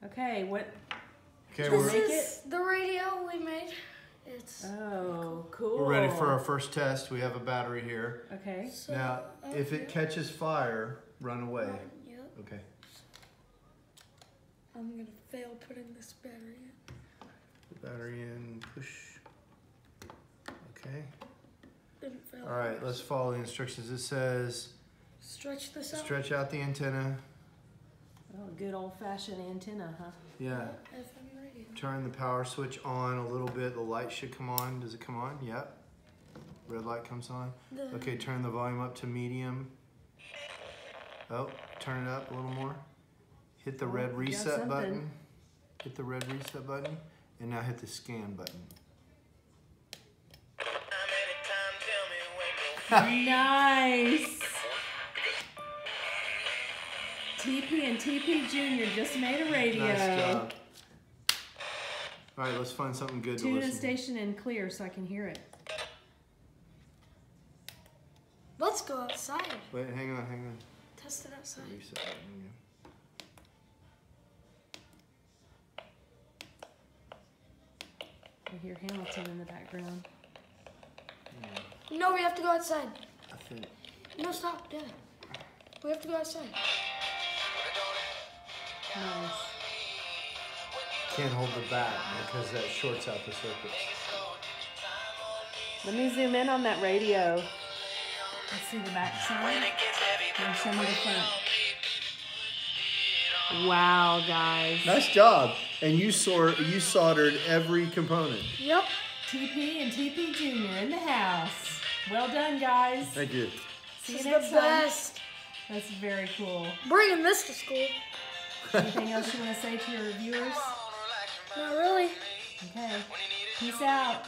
Okay, what? Okay, This is the radio we made. It's cool. we're ready for our first test. We have a battery here. Okay. so, Now, if it catches fire, run away. Yep. Okay. I'm gonna fail putting this battery in. The battery in, push. Okay. Didn't fail. All right, let's follow the instructions. It says, Stretch this out. stretch out the antenna. Oh, good old-fashioned antenna, huh? Yeah. FM radio. Turn the power switch on a little bit. The light should come on. Does it come on? Yep. Red light comes on. Okay, turn the volume up to medium. Oh, turn it up a little more. Hit the red reset button. Hit the red reset button. And now hit the scan button. Nice. TP and TP Jr. just made a radio. Nice job. All right, let's find something good to Tune listen in station and clear so I can hear it. Let's go outside. Wait, hang on. Test it outside. Reset button again. I hear Hamilton in the background. No, we have to go outside. I think. No, stop, Dad. We have to go outside. Nice. Can't hold the bat because that shorts out the circuits. Let me zoom in on that radio. Let's see the back side. And some of the front. Wow, guys. Nice job. And you soldered every component. Yep. TP and TP Jr. in the house. Well done, guys. Thank you. See This you is next the time. best. That's very cool. Bringing this to school. Anything else you want to say to your viewers? Not really. Okay. Peace out.